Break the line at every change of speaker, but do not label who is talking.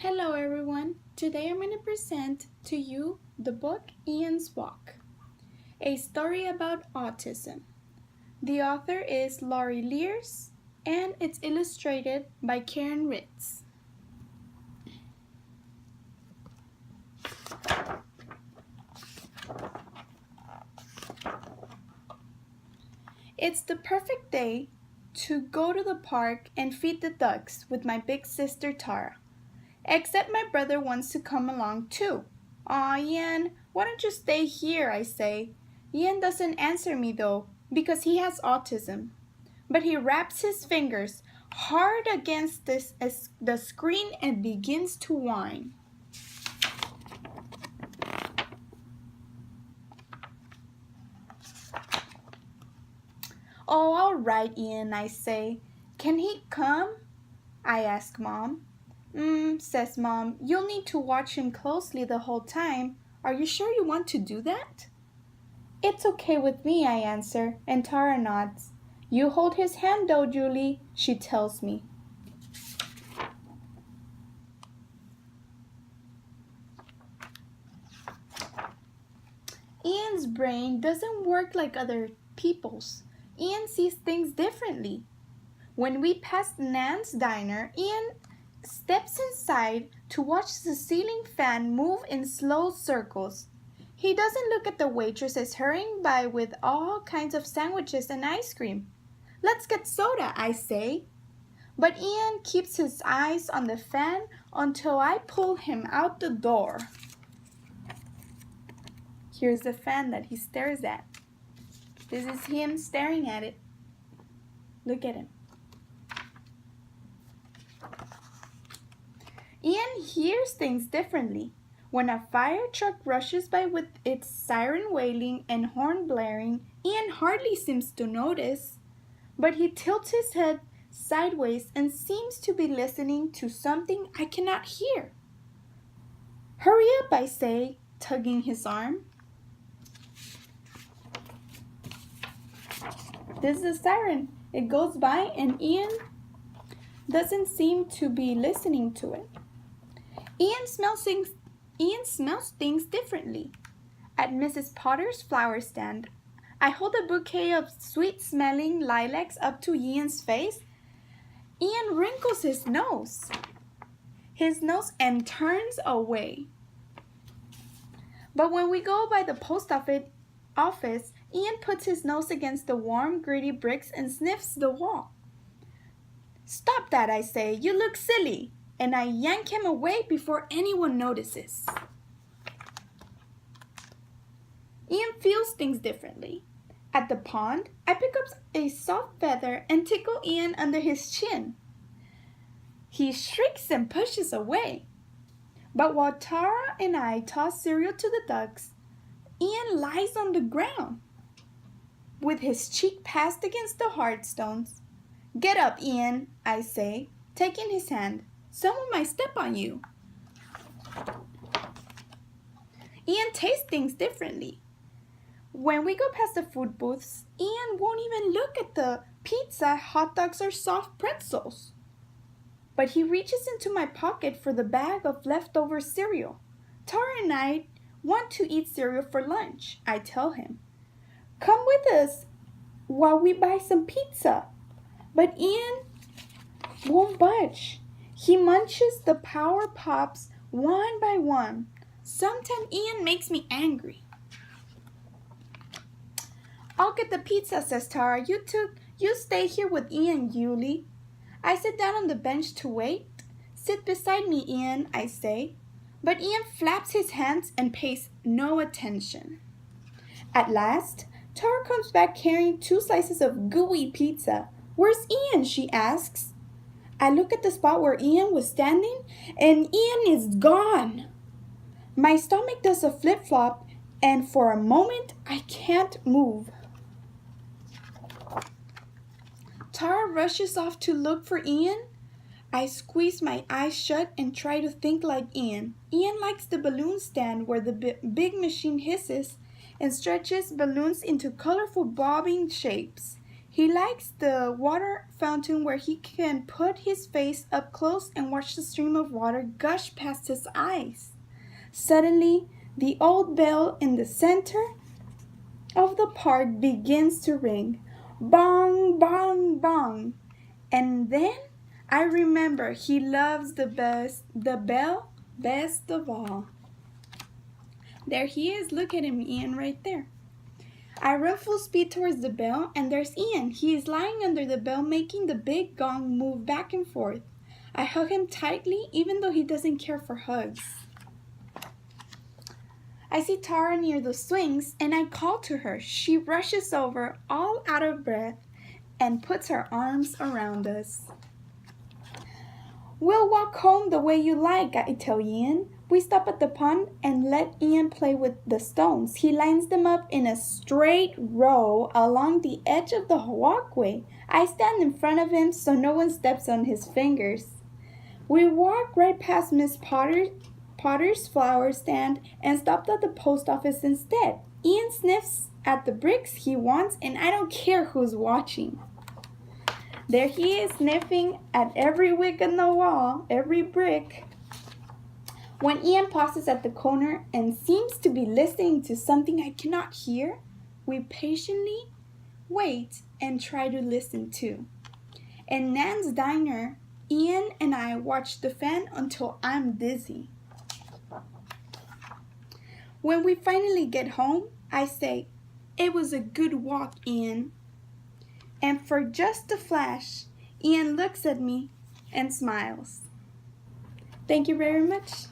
Hello everyone, today I'm going to present to you the book Ian's Walk, a story about autism. The author is Laurie Lears and it's illustrated by Karen Ritz. It's the perfect day to go to the park and feed the ducks with my big sister Tara. Except my brother wants to come along too. Aw, Ian, why don't you stay here, I say. Ian doesn't answer me though, because he has autism. But he wraps his fingers hard against the screen and begins to whine. Oh, all right, Ian, I say. Can he come? I ask Mom. Says Mom, you'll need to watch him closely the whole time. Are you sure you want to do that? It's okay with me, I answer, and Tara nods. You hold his hand though, Julie, she tells me. Ian's brain doesn't work like other people's. Ian sees things differently. When we pass Nan's diner, Ian steps inside to watch the ceiling fan move in slow circles. He doesn't look at the waitresses hurrying by with all kinds of sandwiches and ice cream. Let's get soda, I say. But Ian keeps his eyes on the fan until I pull him out the door. Here's the fan that he stares at. This is him staring at it. Look at him. Ian hears things differently. When a fire truck rushes by with its siren wailing and horn blaring, Ian hardly seems to notice. But he tilts his head sideways and seems to be listening to something I cannot hear. Hurry up, I say, tugging his arm. This is a siren. It goes by and Ian doesn't seem to be listening to it. Ian smells things differently. At Mrs. Potter's flower stand, I hold a bouquet of sweet-smelling lilacs up to Ian's face. Ian wrinkles his nose and turns away. But when we go by the post office, Ian puts his nose against the warm, gritty bricks and sniffs the wall. Stop that, I say. You look silly. And I yank him away before anyone notices. Ian feels things differently. At the pond, I pick up a soft feather and tickle Ian under his chin. He shrieks and pushes away. But while Tara and I toss cereal to the ducks, Ian lies on the ground with his cheek passed against the hard stones. Get up, Ian, I say, taking his hand. Someone might step on you. Ian tastes things differently. When we go past the food booths, Ian won't even look at the pizza, hot dogs, or soft pretzels. But he reaches into my pocket for the bag of leftover cereal. Tara and I want to eat cereal for lunch, I tell him. Come with us while we buy some pizza. But Ian won't budge. He munches the Power Pops one by one. Sometimes Ian makes me angry. I'll get the pizza, says Tara. You stay here with Ian, Julie. I sit down on the bench to wait. Sit beside me, Ian, I say. But Ian flaps his hands and pays no attention. At last, Tara comes back carrying 2 slices of gooey pizza. Where's Ian? She asks. I look at the spot where Ian was standing, and Ian is gone. My stomach does a flip-flop, and for a moment, I can't move. Tara rushes off to look for Ian. I squeeze my eyes shut and try to think like Ian. Ian likes the balloon stand where the big machine hisses and stretches balloons into colorful bobbing shapes. He likes the water fountain where he can put his face up close and watch the stream of water gush past his eyes. Suddenly, the old bell in the center of the park begins to ring. Bong, bong, bong. And then I remember he loves the bell best of all. There he is. Look at him, Ian, right there. I run full speed towards the bell, and there's Ian. He is lying under the bell, making the big gong move back and forth. I hug him tightly, even though he doesn't care for hugs. I see Tara near the swings, and I call to her. She rushes over, all out of breath, and puts her arms around us. We'll walk home the way you like, I tell Ian. We stop at the pond and let Ian play with the stones. He lines them up in a straight row along the edge of the walkway. I stand in front of him so no one steps on his fingers. We walk right past Miss Potter's flower stand and stopped at the post office instead. Ian sniffs at the bricks he wants, and I don't care who's watching. There he is, sniffing at every wick in the wall, every brick. When Ian pauses at the corner and seems to be listening to something I cannot hear, we patiently wait and try to listen too. In Nan's diner, Ian and I watch the fan until I'm dizzy. When we finally get home, I say, "It was a good walk, Ian." And for just a flash, Ian looks at me and smiles. Thank you very much.